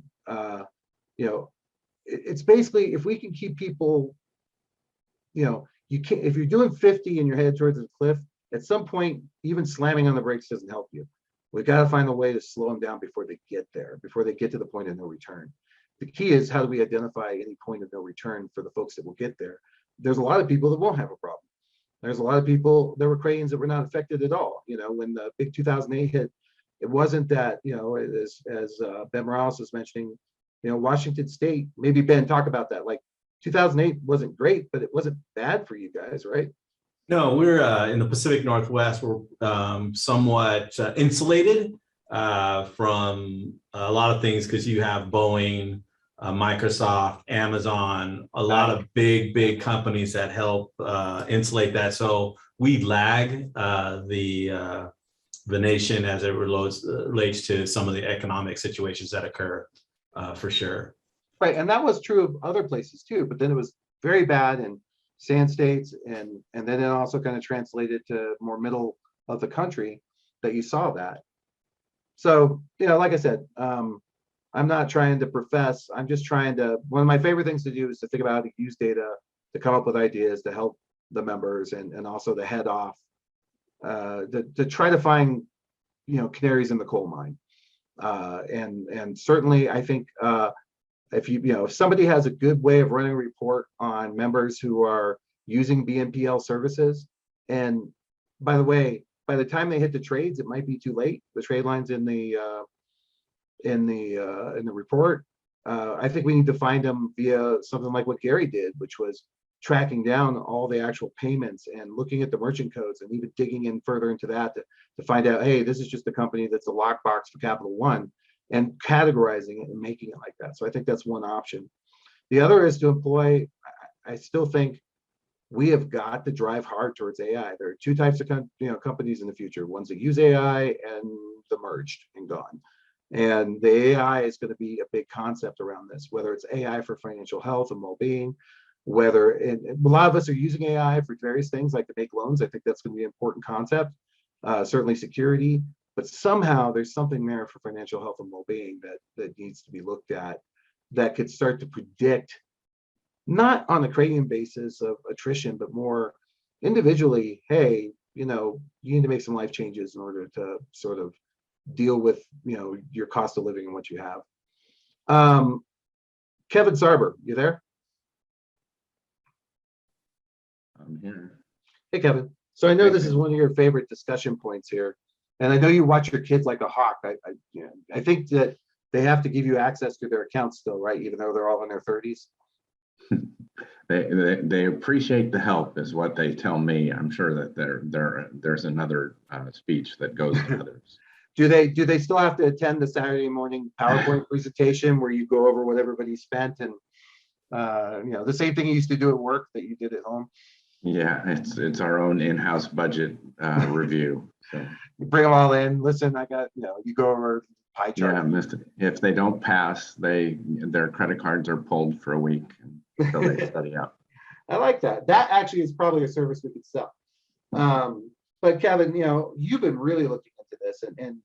it's basically, if we can keep people, you can't, if you're doing 50 and you're headed towards a cliff, at some point, even slamming on the brakes doesn't help you. We've got to find a way to slow them down before they get there, before they get to the point of no return. The key is, how do we identify any point of no return for the folks that will get there? There's a lot of people that won't have a problem. There's a lot of people, there were cranes that were not affected at all. When the big 2008 hit, it wasn't that, as Ben Morales was mentioning, Washington State, maybe Ben, talk about that. Like 2008 wasn't great, but it wasn't bad for you guys, right? No, we're in the Pacific Northwest. We're somewhat insulated from a lot of things because you have Boeing, Microsoft, Amazon, a lot of big companies that help insulate that. So we lag the the nation as it relates to some of the economic situations that occur, for sure. Right, and that was true of other places too, but then it was very bad in sand states, and then it also kind of translated to more middle of the country that you saw that. So, like I said, I'm not trying to profess, I'm just trying to, one of my favorite things to do is to think about how to use data to come up with ideas to help the members and also to head off, to try to find, canaries in the coal mine. And certainly I think, if somebody has a good way of running a report on members who are using BNPL services, and by the way, by the time they hit the trades, it might be too late. The trade lines in the report. I think we need to find them via something like what Gary did, which was tracking down all the actual payments and looking at the merchant codes and even digging in further into that to find out, hey, this is just a company that's a lockbox for Capital One, and categorizing it and making it like that. So I think that's one option. The other is to employ, I still think we have got to drive hard towards AI. There are two types of companies in the future, ones that use AI and the merged and gone. And the AI is going to be a big concept around this, whether it's AI for financial health and well-being, whether a lot of us are using AI for various things like to make loans. I think that's going to be an important concept, certainly security, but somehow there's something there for financial health and well-being that needs to be looked at that could start to predict, not on a Cranium basis of attrition, but more individually, hey, you need to make some life changes in order to sort of deal with your cost of living and what you have. Kevin Sarber, you there? I'm here. Hey, Kevin. So I know this is one of your favorite discussion points here, and I know you watch your kids like a hawk. I think that they have to give you access to their accounts still, right? Even though they're all in their 30s. They appreciate the help, is what they tell me. I'm sure that there's another speech that goes to others. Do they still have to attend the Saturday morning PowerPoint presentation where you go over what everybody spent and the same thing you used to do at work that you did at home? Yeah, it's our own in-house budget review. So you bring them all in. Listen, I got you go over pie chart. Yeah, if they don't pass, their credit cards are pulled for a week until they study up. I like that. That actually is probably a service we could sell. But Kevin, you've been really looking into this, and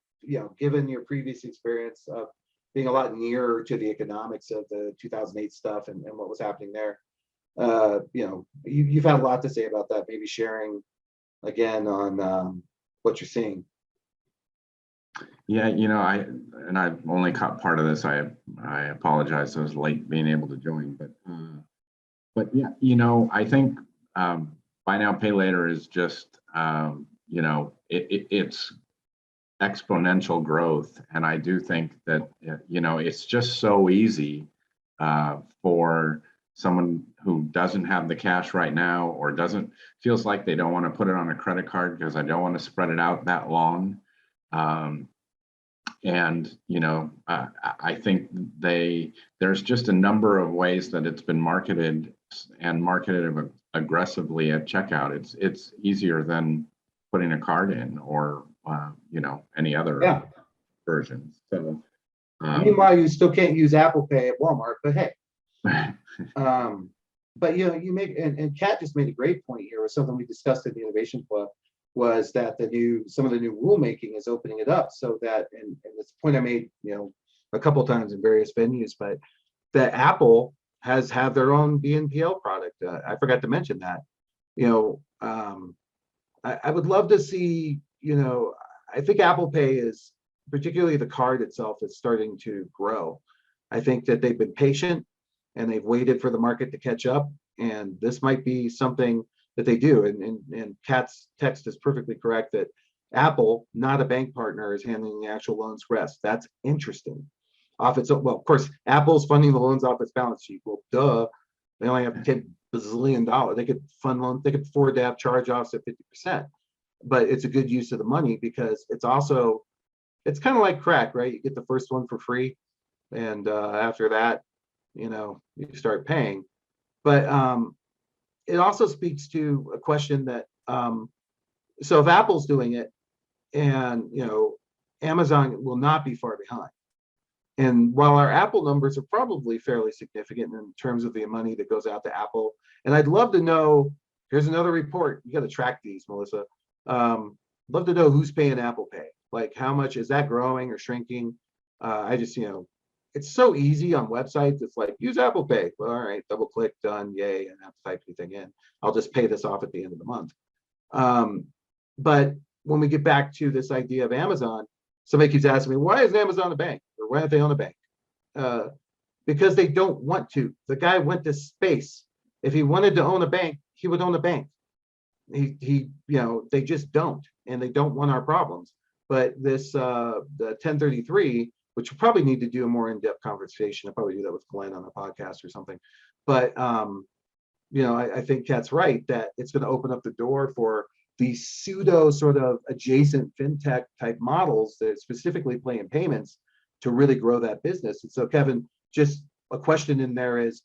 given your previous experience of being a lot nearer to the economics of the 2008 stuff and what was happening there, you've had a lot to say about that. Maybe sharing again on what you're seeing. Yeah, I only caught part of this. I apologize. I was late being able to join, but yeah, I think buy now, pay later is just it's exponential growth, and I do think that it's just so easy for someone who doesn't have the cash right now, or feels like they don't want to put it on a credit card because I don't want to spread it out that long. I think there's just a number of ways that it's been marketed aggressively at checkout. It's easier than putting a card in or any other version. So meanwhile, you still can't use Apple Pay at Walmart, but hey. But you make, and Kat just made a great point here, was something we discussed at the Innovation Club, was that some of the new rulemaking is opening it up so that, and this point I made a couple of times in various venues, but that Apple have their own BNPL product. I forgot to mention that. I would love to see, I think Apple Pay is, particularly the card itself, is starting to grow. I think that they've been patient and they've waited for the market to catch up, and this might be something that they do. And Kat's text is perfectly correct that Apple, not a bank partner, is handling the actual loans for us. That's interesting. Well, of course, Apple's funding the loans off its balance sheet. Well, duh, they only have $10 bazillion. They could fund loans. They could afford to have charge-offs at 50%. But it's a good use of the money because it's kind of like crack, right? You get the first one for free, and after that, you start paying. But it also speaks to a question that, so if Apple's doing it, And, Amazon will not be far behind. And while our Apple numbers are probably fairly significant in terms of the money that goes out to Apple, and I'd love to know, here's another report. You got to track these, Melissa. Love to know who's paying Apple Pay. Like, how much is that growing or shrinking? I just, it's so easy on websites. It's like, use Apple Pay. Well, all right, double click, done, yay, and I have to type anything in. I'll just pay this off at the end of the month. But when we get back to this idea of Amazon, somebody keeps asking me, why isn't Amazon a bank? Or why aren't they on a bank? Because they don't want to. The guy went to space. If he wanted to own a bank, he would own a bank. They just don't, and they don't want our problems. But this, the 1033, which we'll probably need to do a more in-depth conversation. I'll probably do that with Glenn on a podcast or something. But, I think Kat's right that it's going to open up the door for these pseudo sort of adjacent fintech type models that specifically play in payments to really grow that business. And so, Kevin, just a question in there is,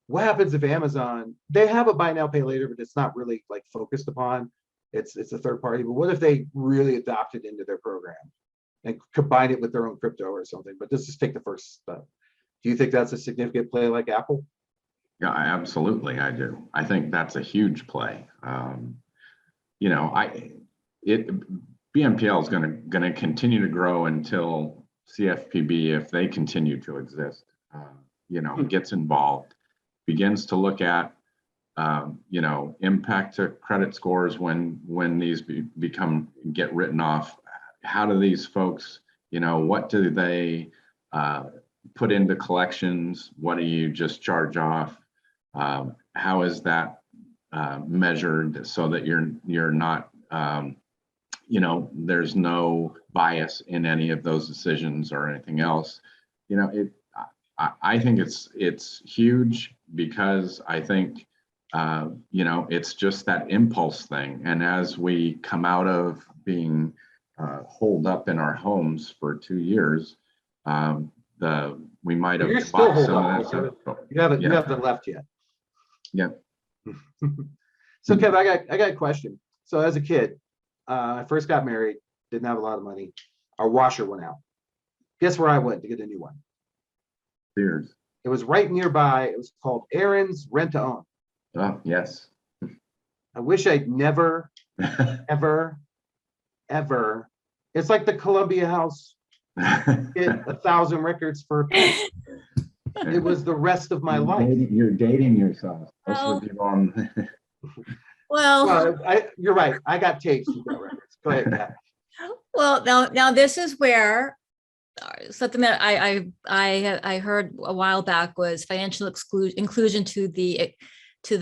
what happens if Amazon, they have a buy now, pay later, but it's not really like focused upon, it's a third party, but what if they really adopt it into their program and combine it with their own crypto or something? But let's just take the first step. Do you think that's a significant play like Apple? Yeah, absolutely, I do. I think that's a huge play. BNPL is going to continue to grow until CFPB, if they continue to exist, gets involved, begins to look at, impact to credit scores when these get written off. How do these folks, what do they put into collections? What do you just charge off? How is that measured so that you're not, there's no bias in any of those decisions or anything else? I think it's huge, because I think, it's just that impulse thing. And as we come out of being holed up in our homes for 2 years, we might have You're still bought holed some up. of that stuff. You haven't left yet. Yeah. So Kevin, I got a question. So as a kid, I first got married, didn't have a lot of money. Our washer went out. Guess where I went to get a new one? Sears. It was right nearby. It was called Aaron's Rent to Own. Oh, yes. I wish I'd never, ever. It's like the Columbia House hit 1,000 records for a penny. It was the rest of my life. You're dating yourself. Well- Well, Well, you're right. I got tapes. You got records. Go ahead, Kat. well, now this is where something that I heard a while back was financial inclusion to the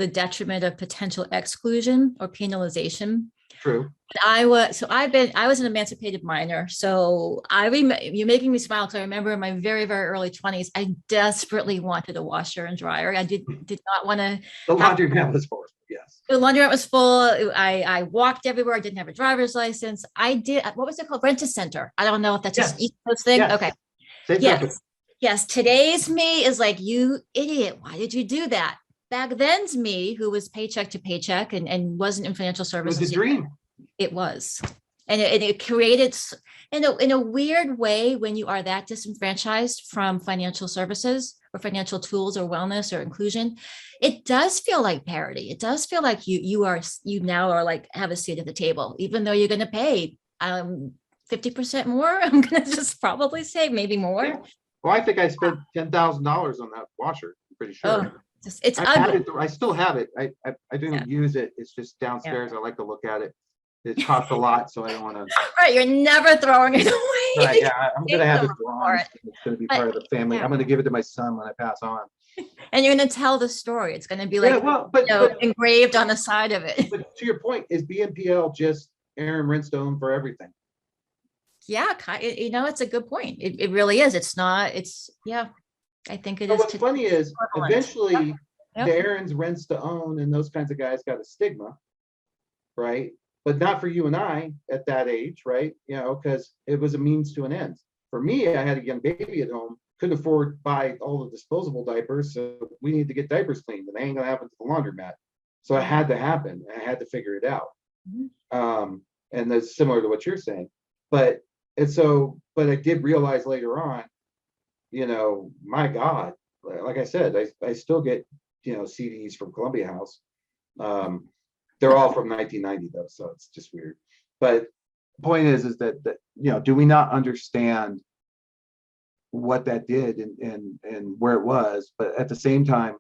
detriment of potential exclusion or penalization. True. I was an emancipated minor. So you're making me smile, because I remember in my very, very early 20s, I desperately wanted a washer and dryer. I did not want to. The laundromat was for us. Yes. The laundromat was full. I walked everywhere. I didn't have a driver's license. I did. What was it called? Rent-A-Center. I don't know if that's just an Yes. East Coast thing. Yes. Okay. Same Yes. topic. Yes. Today's me is like, you idiot. Why did you do that? Back then's me, who was paycheck to paycheck and wasn't in financial It was services. a dream. It was. And it created, in a weird way, when you are that disenfranchised from financial services or financial tools or wellness or inclusion, it does feel like parity. It does feel like you now are like, have a seat at the table, even though you're going to pay 50% more. I'm going to just probably say maybe more. Yeah. Well, I think I spent $10,000 on that washer. I'm pretty sure. Oh, it's I had ugly. it. I still have it. I didn't use it. It's just downstairs. I like to look at it. It costs a lot, so I don't want to. Right. You're never throwing it away. Right, yeah, I'm gonna have it For bronze. it. It's gonna be But, part of the family. yeah. I'm gonna give it to my son when I pass on. And you're going to tell the story. It's going to be Yeah, like, well, but engraved on the side of it. to your point, is BNPL just Aaron Rentstone for everything? Yeah. It's a good point. It really is. It's not, I think it But is. what's funny is prevalent. eventually Yep. the Aaron's Rents to Own and those kinds of guys got a stigma, right? But not for you and I at that age, right? Because it was a means to an end. For me, I had a young baby at home, couldn't afford to buy all the disposable diapers, so we need to get diapers cleaned, and they ain't gonna happen to the laundromat. So it had to happen. I had to figure it out. Mhm. And that's similar to what you're saying. But, but I did realize later on, my God, like I said, I still get, CDs from Columbia House. They're all from 1990 though, so it's just weird. But point is that, do we not understand what that did and where it was? But at the same time,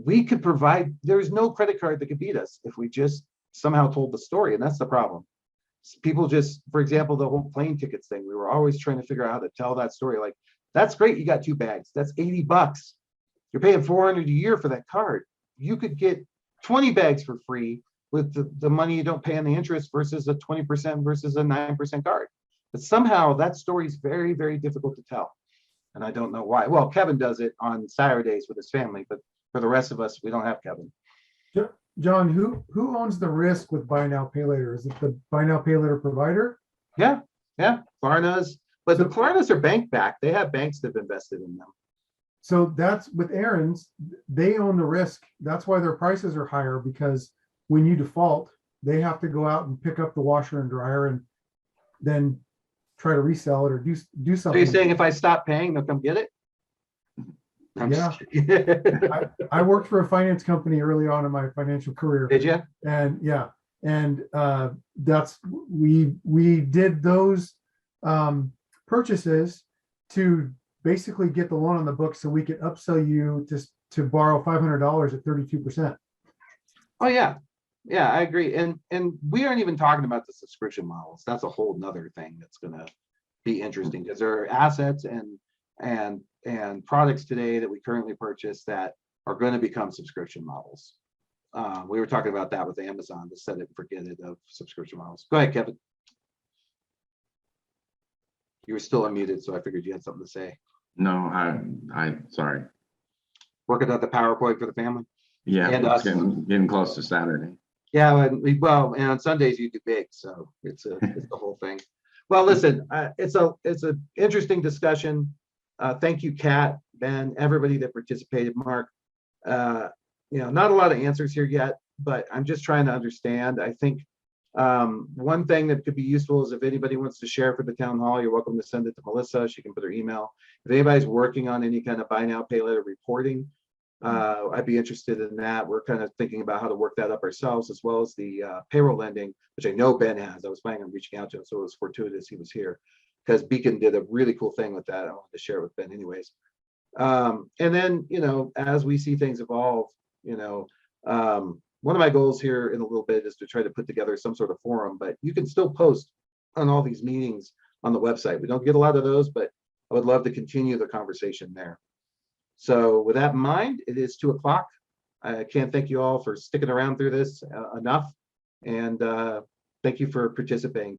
we could provide, there's no credit card that could beat us if we just somehow told the story. And that's the problem. People just, for example, the whole plane tickets thing, we were always trying to figure out how to tell that story. Like, that's great. You got 2 bags. That's $80. You're paying $400 a year for that card. You could get 20 bags for free with the money you don't pay on the interest versus a 20% versus a 9% card. But somehow that story is very, very difficult to tell. And I don't know why. Well, Kevin does it on Saturdays with his family, but for the rest of us, we don't have Kevin. John, who owns the risk with buy now, pay later? Is it the buy now, pay later provider? Yeah, Klarna's, but the Klarna's are bank backed. They have banks that have invested in them. So that's with Aaron's, they own the risk. That's why their prices are higher, because when you default, they have to go out and pick up the washer and dryer and then try to resell it or do So something. you're saying if I stop paying, they'll come get it? I'm just kidding. I worked for a finance company early on in my financial career. Did you? And that's, we did those purchases to basically get the loan on the book so we could upsell you to borrow $500 at 32%. Oh, yeah. Yeah, I agree. And we aren't even talking about the subscription models. That's a whole nother thing that's gonna be interesting, because there are assets and products today that we currently purchase that are going to become subscription models. We were talking about that with Amazon, to set it and forget it of subscription models. Go ahead, Kevin. You were still unmuted, so I figured you had something to say. No, I sorry. Working out the PowerPoint for the family. Yeah, And it's us. getting close to Saturday. Yeah, and on Sundays you do big, so it's the whole thing. Well, listen, it's a interesting discussion. Thank you, Kat, Ben, everybody that participated, Mark. Not a lot of answers here yet, but I'm just trying to understand. I think one thing that could be useful is if anybody wants to share for the town hall, you're welcome to send it to Melissa. She can put her email. If anybody's working on any kind of buy now, pay later reporting, I'd be interested in that. We're kind of thinking about how to work that up ourselves, as well as the payroll lending, which I know Ben has. I was planning on reaching out to him, so it was fortuitous he was here, because Beacon did a really cool thing with that. I wanted to share it with Ben anyways. And then, as we see things evolve, one of my goals here in a little bit is to try to put together some sort of forum, but you can still post on all these meetings on the website. We don't get a lot of those, but I would love to continue the conversation there. So with that in mind, it is 2 o'clock. I can't thank you all for sticking around through this enough. And thank you for participating.